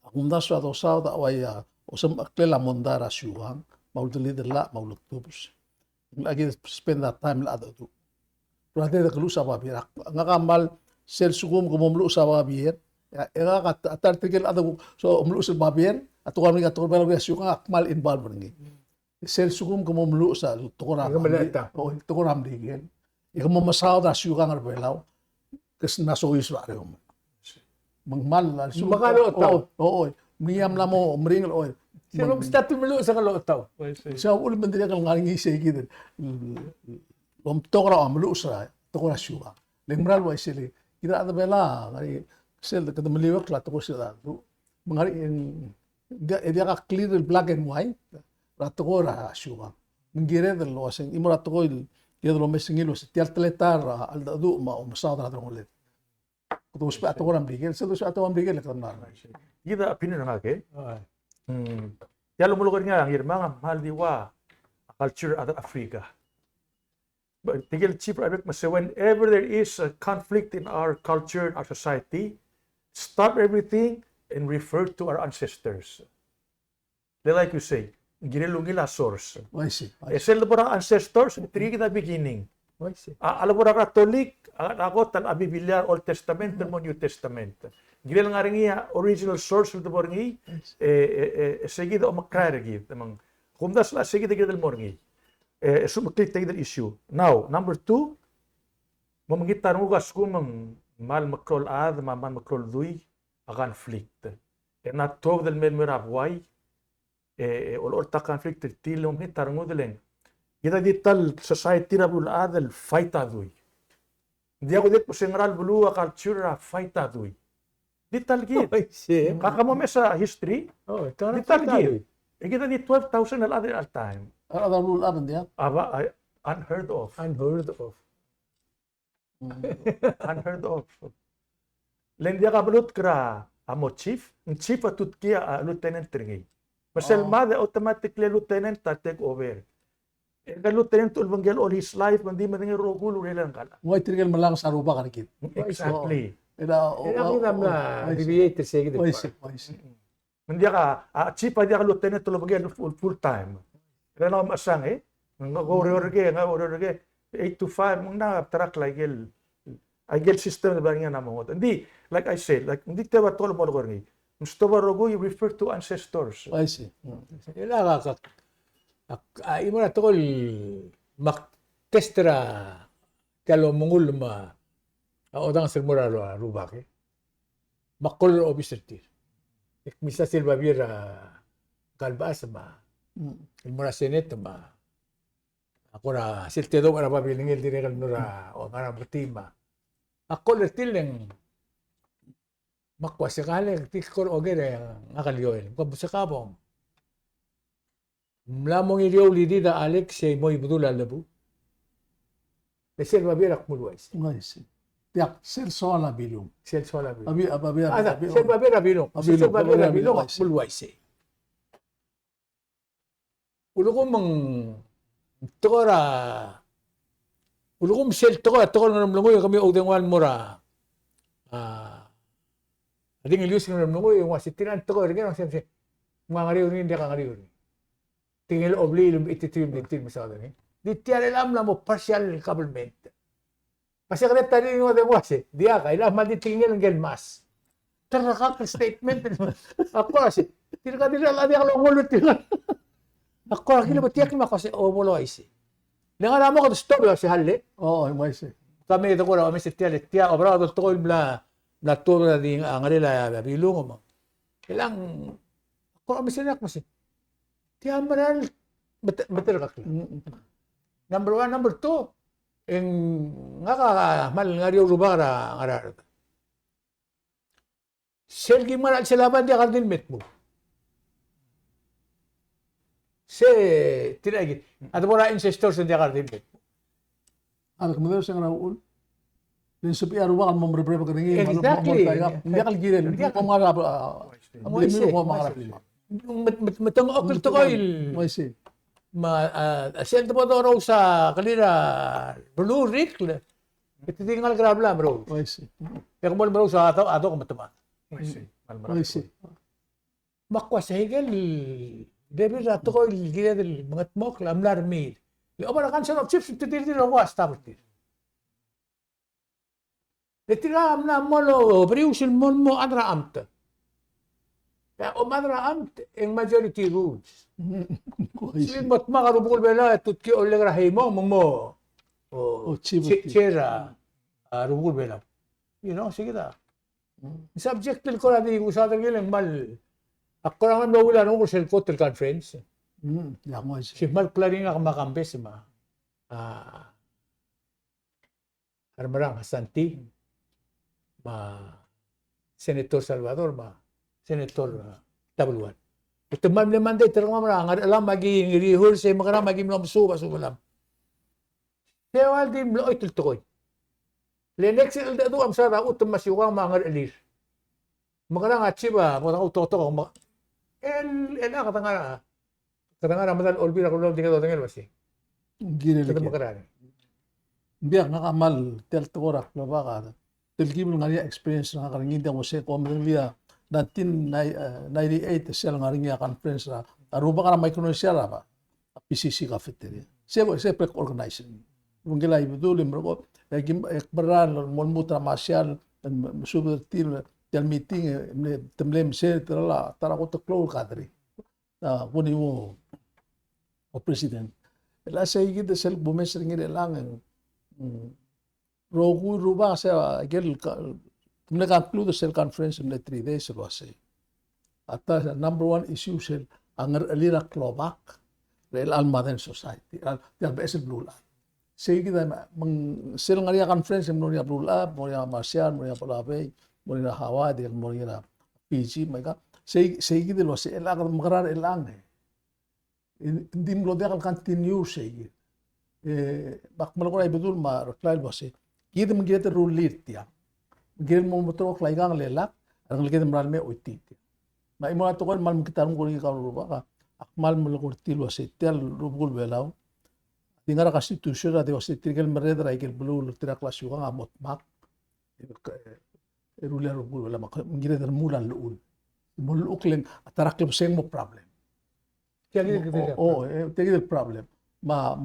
Akunda sa do sa da waya o sam aklela mondara syuang maul dili la maulutu. Lagi spend that time la adu. Berarti ada kelusa babier. Ngakamal sel sugum kumumlu sa babier. Ya atar tigil adu so umlu sa babier. Atau kami kata orang biasa juga akmal involved ni. Sel sugum kamu melu sa tukoram. Oh tukoram digel. Ikaw mo masaw da syuga ngar belau. Kes naso isra reo. Mangmal na. Makalo taw. Oo. Miyam la mo mringal oy. Sino statu melu sa kalo taw. Sa ul mendria kal ngaringi se gitu. Lom tokora melu sa tukora syuga. Lengral wa sili. Kita ada bela ngari sel kada meliwak la tukor sila. Mangari dia ka clear el black and white rato ko ra syuga ngire del lo asen imo rato ko il lo mesingilo se tial teletar al dadu ma o masad ra ngolet ko spa ato ram bigel se do ato am bigel kan mar Gida opinion nga ke. Yalo mo lugar nga Ngirmang mahal diwa culture at Africa. But tigil chief Arabic mas whenever there is a conflict in our culture, our society, stop everything and refer to our ancestors. Like you say, ginilungila source. I see. Esel po ang ancestors, trigger the beginning. Alam po ang Catholic, ako tan Bibilya, Old Testament, mo New Testament. Ginil nga rin original source ito po rin sige o makrarigid. Kung das la, sige ginil mo rin. So, maklik tayo issue. Now, number 2, mamangita rin ugas kung mal makrol ad, mal makrol duy, a conflict. E na tog del men merabway olorta conflict til om hitar ngudelen. Gida dital society rabul adel fight adui. Dia ko dit posengral bulu culture fight adui. Dital gid. Kakamo mesa history. Oh, dital gid. E gida di 12,000 al other al time. Ada rule aban dia. Aba unheard of. Unheard of. Unheard of. Lendia kabalut kra amo chief atut kia lieutenant ringi. Masel mother automatically lieutenant take over. Ka lieutenant ulbanggel all his life mandi mading rogul urelan kala. Why trigel malang sa ruba kanakit. Exactly. Ida Ako na deviator sige Wise. Mandi ka chief dia ka lieutenant ulbanggel full time. Kaya masang ngororge 8 to 5 na track like I get system na nga namang hindi like I said like hindi tayo tolo mo ni gusto ba rogo you refer to ancestors. I see. Ila ka imo na tol maktestra kalo mongol ma odang sermora rubake makol officer tir misa silva bira kalbas ma ilmora senet ma ako na siltedo para pabilingil dire kal nura o para butima ako letileng makwasakale tikor ogere ngakalyoel kabusakabom mlamong iriyaw lidida Alex ay mo'y budula labu Lesel babirak mulwais I see. Tiak sel sola bilum. sel sola bi Abi sel babira bilong sel babira bilong mulwais ulugom mang tora ulugom sel tora ng mlangoy kami ogdengwan mura ading ilyus ng mlangoy yung wasitinan tora rin ang siyempre mga ngariw rin hindi ka ngariw rin tingil obli ilum ititim dintin masada ni di tiare lam mo partial government kasi kanit tadi yung mga wase dia kailan man di tingil ng mas tarakak statement ako kasi tidak dila lagi kalau ngulut ako lagi lebih tiyak mah kasi omulo isi Lengan mo ko stop si halle. Oo, may si. Kami ito ko na kami si tiya obra to ko na to na ding ang nila bilong mo. Ilang ko kami sinak mo si. Tiya maral betul ka. Number 1, number 2. Ang nga mal nga riyo rubara ngara. Selgi maral sila ba di kardin met mo. Se tiragi. At wala ancestors sa diakar din. Anak mo sa nga ul. Din sa piaro ba kan mo mrebre ka ringi Exactly. Hindi ka giren. Hindi ka mga Matang okil to koil. May si. Siyento po to raw sa kalira. Blue Rick. Ito tingal grabla bro. May si. Pero mo bro sa ato ko matama. May si. Makwa sa higel. David rato ko gila del mga tmok lamlar mid. Yung obra kansan of chips titir raw stop tir. Letira amna molo briusil mon mo adra amta. Ya o madra amt en majority rules. Slim mat magarubul bela tutki olegra hemo mo. O chera rubul bela. You know sige da. Subject ko na di usada gilang mal. Ako lang nawala nung sa Hotel Conference. Si Mark Claring ako makambes ma. Armarang Santi. Ma Senator Salvador ma. Senator Tabluan. Ito man naman day terang mamra alam magi rehearse makara magi mlamsu baso malam. Sewal di mlo itul toy. Le next il da do am sara utum masiwa mangar elir. Makara ngachiba mo utoto ko katanga Ramadan olbira ko lang tingalo tingalo basi. Gire Kita lagi. makarani. Biyak nakamal tel torak na baka. Telgi mo nga niya experience na karingin dia mo se ko liya 1998 siya nga rin niya conference na aruba ka na micronesia ba PCC cafeteria. Siya pre organizing. Kung gila ibudul mo ko ekbaran mon mutra masyal super team del meeting temlem se tara ko to close kadri. Kuni mo o president. Ela sa higit sel bumes ringi lang rogu ruba sa gel tumne conclude sel conference in 3 days lo say. Ata number 1 issue sel ang alira klobak rel almaden society. Del bes blue la. Say kita mang sel ngaria conference mo niya blue la mo niya martial mo niya palabe mo niya hawa del mo niya PG mega say kita lo say ela magrar elang hindi mo dia continue say bak mo ko ay betul ma reklay lo say kita mengita rule litia gil mo motor klay gang lelak ang lagi maral me uiti na imo ato kon mal kita ko ni ka ruba ka akmal mo ko tilo say tel rubul belaw tingara constitution ade was tigel meredra igel blue tira class yu nga mot mak rule rubul wala mak ngira der mulan luul muluk len atarak le seng mo problem tegi el problem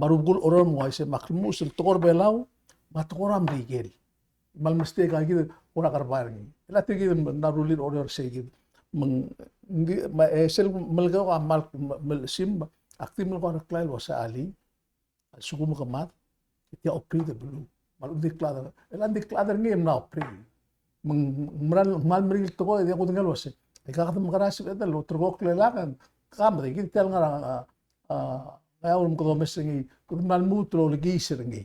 marubgul oron mo ay se makmus el tokor belaw matokoram rigel mal mistake ay gid ora karbar ni ela tegi narulin order se gid mang ma sel malgaw amal sim aktim ko reklail wa sa ali suku mo kamat ya opri de blue mal declare ela declare ngem na opri mang mal meril to ko ko tingal was ay kakatam makarasip edal otro ko klelakan kamre gid tel nga kaya ulam ko mes ngi ko mal mutro lagi ngi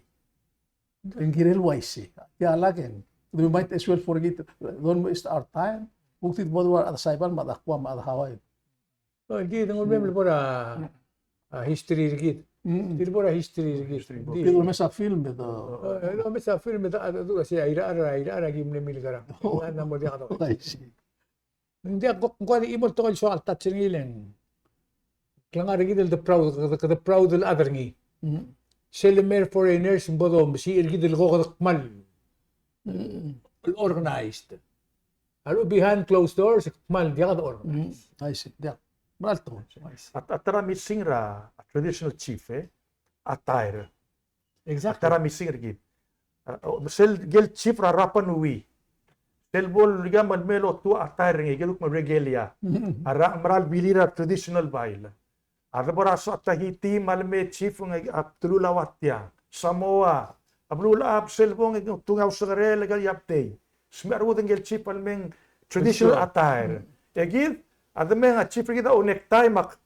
ngirel waisi ya lagen we might as well forget don't waste our time buktit bodwar at saiban madakwa madhaway Gid ngol mem pora history gid. Gid pora history gid. pero mes a film beto No me sa film da adu kasi ira gim nemil gara. Na mo dia to. Hindi ko ni imol to so altat singilen. Klangar gid the proud the other ngi. Selimer foreigners bodom si gid el go mal. Organized. Alo behind closed doors mal dia ka organized. I see dia malto At tara missing ra a traditional chief attire. Exactly. Tara missing gid. Sel gel chief ra rapan uwi. Sel bol liga man melo tu attire ngi geluk ma regalia. Ara maral bilira traditional bail. Araboraso at Tahiti, Malme, Chief, Tululawatya, Samoa, Ablula Abselbong, Tungaw Sagare, Legal Yapte, Smerwuding El Chief, Almeng, traditional attire. Egid, Adameng, a Chief Rigida, o necktie, Mak,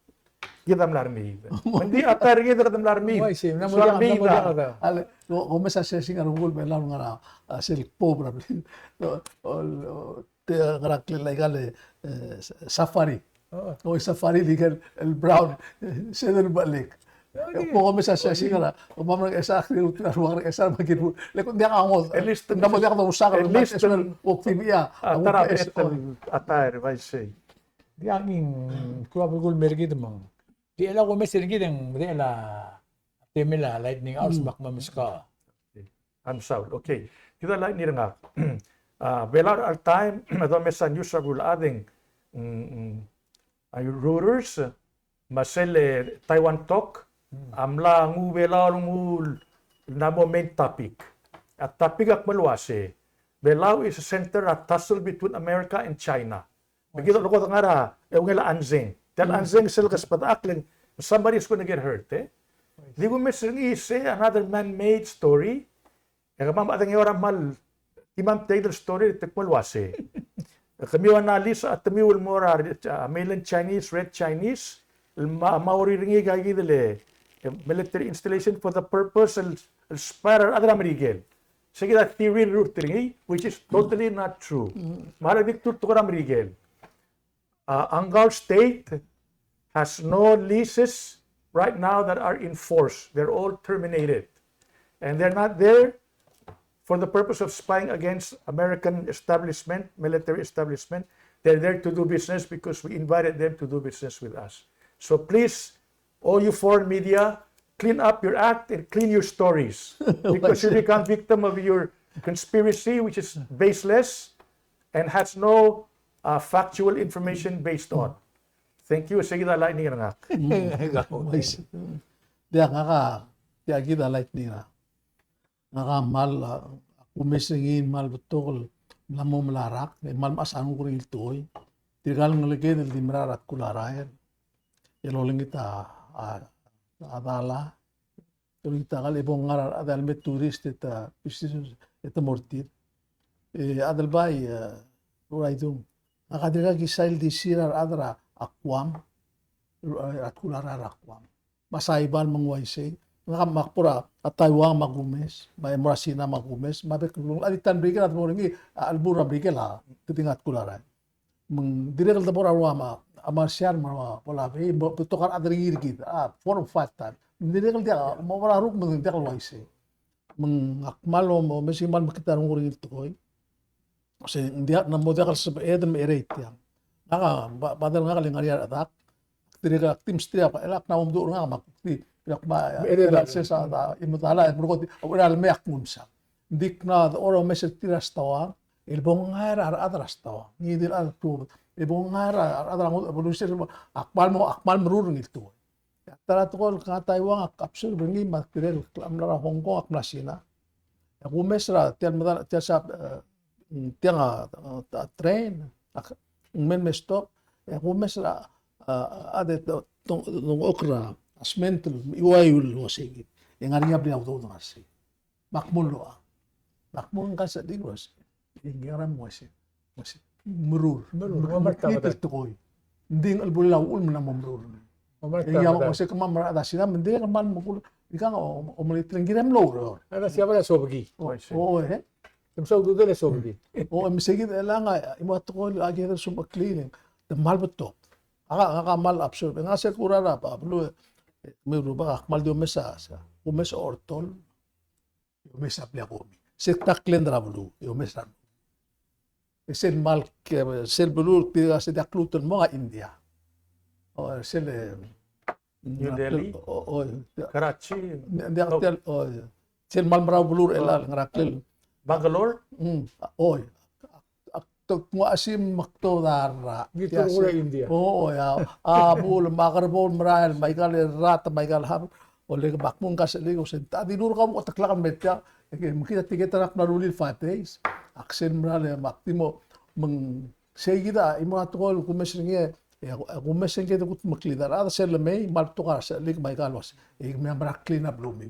Gidam Larmi. Hindi attire, Gidam Larmi. Why, sim, namudya. Ale, kung may sasesing arungol, may lang nga silk pobre. Ngarakli legal safari. O safari legal el brown. Seder balik. Kung may sasesing nga, kung mamang esa akli ruang esa magin. Lekon dia angol. At least naman dia ka usaka. at least optimia. Tarap attire, vai say. Di aming kuwapagul mergid mo. Di ala ko may sirgid ang di ala temela lightning hours bak mamiska. I'm sound. Okay. Kita lain ni nga. Belar al time, ito may sa news sa ading ay rulers, masele Taiwan talk, amla ngu belar ngu namo main topic. At topic ak maluase, Belau is a center at tussle between America and China. Begitu lo ko ngara, ngela anzeng. Tel anzeng silkas patakling, somebody is going to get hurt, eh? Di ko may say another man-made story. Kaya mama atang orang mal imam taylor story tekmalwase. Kami analisa at kami will more mainland Chinese, red Chinese, Maori ringi gagi dele military installation for the purpose of spiral other American. Sige that theory root ringi, which is totally not true. Maradik to American. Angal State has no leases right now that are in force. They're all terminated. And they're not there for the purpose of spying against American establishment, military establishment. They're there to do business because we invited them to do business with us. So please, all you foreign media, clean up your act and clean your stories. Because you become victim of your conspiracy, which is baseless and has no factual information based on. Thank you. Sige na lightning nga. Dia nga dia kita lightning na. Mal kumisingin mal betul lamo melarak mal masang ko rin itoy tigal ngalagay del dimrarat kularayan yololing kita adala tuloy kita kal ibong ngarar adal met turist eta business eta mortir adal bay uraidong akadira gisail di sirar adra akwam at kularar akwam masaiban mangwaisay makpura at Taiwan magumes, may Morasina magumes, mabek alitan brigel at moringi albura brigel ha, titingat kularan. Direkal ta pora ruama amarsyar ma wala be tukar adri gid 4 or 5 times. Direkal dia mawala ruk mo dia kalwaise. Akmalo mo mesimal makita ng uring ito kasi dia na mo dia kal sa edem erate yang. Naka badal nga kalingaria atak. Direkal team stria pa elak na umdo nga makti yakma sa imutala berkot oral meak munsa dikna oro meset tiras tawa ilbong ngara adras tawa ngidil al tu ilbong ngara adra evolution akmal merurung itu tara tukol ka Taiwan kapsul bengi makrel amlara Hong Kong akmasina aku mesra tian medal tiasa tiang train men stop aku mesra ada tong okra asmentul iwayul wasigi yang ari abli auto ngasi makmul kan sa digos ingaram wasi merur kita tukoy ding albulaw ul man mamrur yang wasi kamam ada sina mending man mukul ikang o malitring giram lo Ada siapa la sobgi? Temsau dudu la sobgi. Mesigi elanga imo tukoy agi sum cleaning the malbeto aga mal absorb nga se kurara pa blu may ruba akmal di umesa ortol umesa plia komi se taklen drablu umesa sel mal sel blu tiga se dakluton mga India o sel New Delhi, Karachi, sel mal maraw blu elal ngaraklel Bangalore. Mo asim makto dara Gitu ura India. ya abul makarbol maral maikal rat maikal har oleh bakmun kas lego senta di dur kamu taklakan betya mungkin tiga terak narulil 5 days aksen maral maktimo meng segida imo atol kumesringe Ako mesen kita kut maklidar. Ada sel may mal to ka sa lig may kalwas. May mara clean up blooming.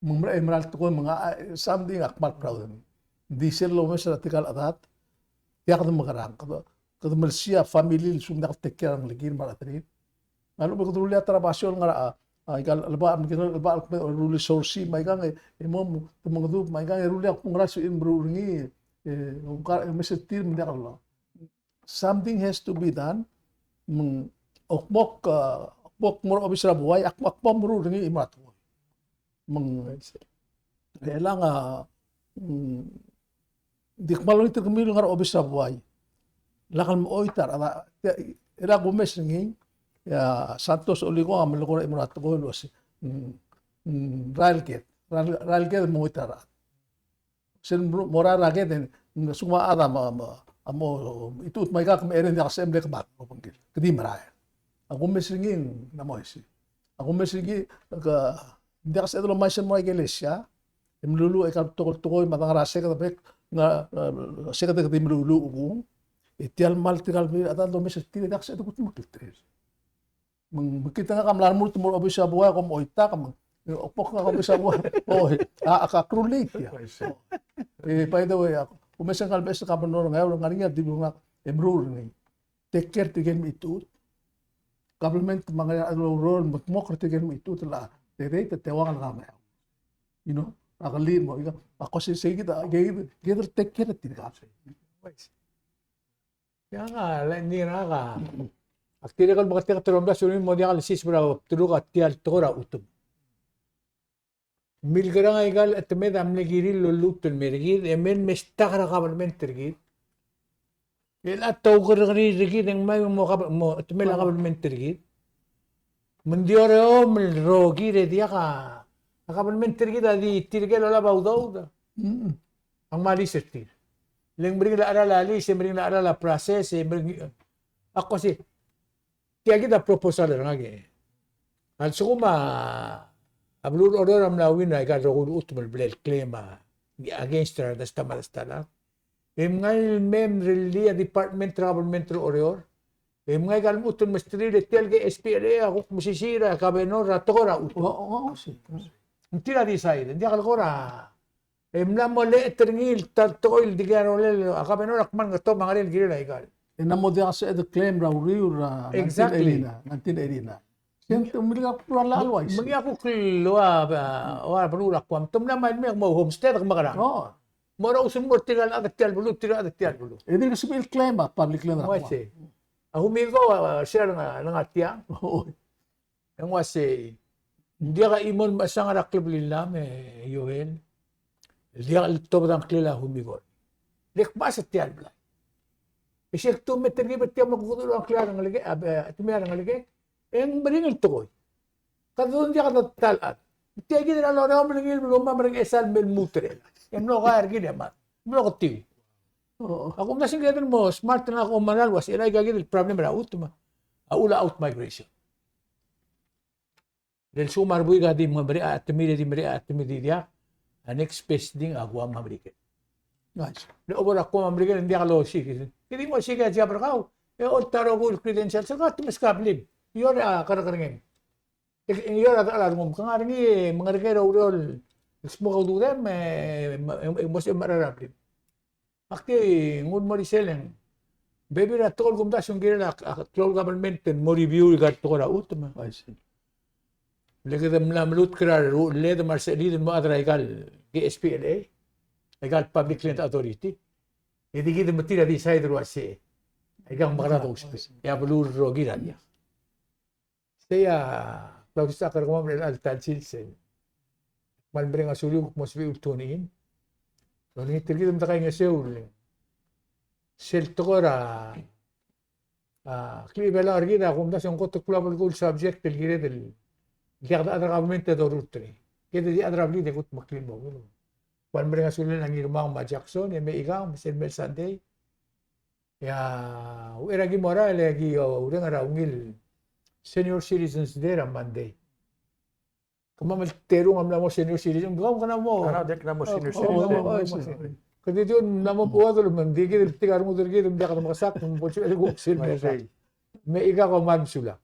Mumra emerald to ko mga something akmal proud. Di sel lo mes ratikal adat. Tiyak na magarang. Kada malsiya family sum nak take care ang ligin maratrin. Ano ba ko lihat trabasyon nga ikal alba am kita alba rule source may gang mom tumangdu may gang rule ak pungras in brungi mesetir mi dakalo. Something has to be done. Okmok moro obisra buhay akpam moro ringi imat. Kailangan di kemalo itu kemilo ngar obisra buhay. Lakal mo oitar ira gumes ringi ya Santos Oligo am lokora imurat ko los railgate mo oitar. Sen mora raget suma ada amo itu may ka meron dia kasi emblek mat mo panggil kedi maraya ako mesingin na mo isi ako mesingi ka dia kasi ito may mo iglesia emlulu ay tukol matang rase ka tapek nga seka ka dimlulu ugong itial mal tikal mi atan do mes tiri dia kasi ito kut makiltres kita nga kamlan mo tumor obisa buhay ko mo ita kam opok nga obisa buhay akakrulik ya by the way ako Kumesan kalbes sa kapanor ngayon nga di nga emrur ni take care tigen mi itu government mga role mo kritiken mi itu tala tere tewang nga ma you know akalin mo ako si kita kita take care tiga ya nga hindi na ka aktire kal bakit ka tulong sunin mo diya kalisis bra tulog at tial tora utub milgarang igal at med amne giri lulutun mergid emen mestakra government tergid el ataw gari rigid ang may mo tumela government tergid mendiore o melrogi re dia ka government tergid adi tirgel la baudaw ang mali sertir leng bring la arala ali se bring la arala process se bring ako si kaya kita proposal ngage al suma Ablur order am lawin ay karogul utmul blel klema against her das tamalastala. Ngay mem relia department government order. Ngay gal mutun mastri de telge SPLA ako musisira kabenor ratora ut. Oo si. Tira decide di kal kora. Na mo le terngil tatoil di garo le kabenor akman gato mangalil gira igal. Namo dia sa the claim ra uriu ra Exactly. 1989. Siyempre, umilag ako pura lalwais. Magi ako kilo panulak ko. Tumna man mo homestead ako makarang. Oo. Mora usum mo tigal agat tial bulu. Hindi ko sabihin claim public land ako. Wasi. Humigo siya ng atiyang. Oo. Ang wasi. Hindi ka imon masang araklib lila me Yoel. Hindi ka tobang klila humigo. Lekba sa tial bla. Isya tumeter gibet tiam magkukulo ang klila ng aligay. Tumira ng aligay. Yang beringil tukoy. Kadun dia kata talat. Tiagi na lora beringil lomba bering esal mel mutre. Yang no kair gini amat. Blo kati. Ako na singatan mo smart na ako manal was ilay gagid el problem ra utma. Aula out migration. Del sumar buy gadi mga beri at miri dia. Next space ding agwa mabrike. Nice. No obor ako mabrike hindi ka lo sik. Hindi mo sik at jabra ka. All taro ko credentials sa tumis kablib. Iyon karakarangin. Iyon alar mo kang aringi mga regero urol smoke do them mas mararapin. Akti ngud mo riselen. Baby na tol gum das yung gira tol government mo review gat to ra utma. I see. Legedem lamlut krar led marceli mo adraigal GSPLA. Legal Public Land Authority. Hindi kita matira di side ruase. Igang makarado space. Ya belur rogira dia. Saya Kausischakl ko mamre altal silsen. Malbreng asulyo mo sabi ultunin. So ni tirgidum ta kay nga seul. Sel tokora klibela argida kum das yung kotok global goal subject del gire del gada adra government de dorutri. Kede di adra bli de kut maklin mo. Malbreng asulyo ng Ngirmang ma Jackson may igang sel mel Sunday. Ya eragi mora lagi urang ara ungil senior citizens there on Monday. Kung terong amla mo senior citizen, gaw ka na mo. Ano, dek na mo senior citizen. Kasi yun, naman po ito, mandigil, tigar mo dirigil, hindi ka na makasak, ng bolsyo, ego, silver. May ika ko man sula.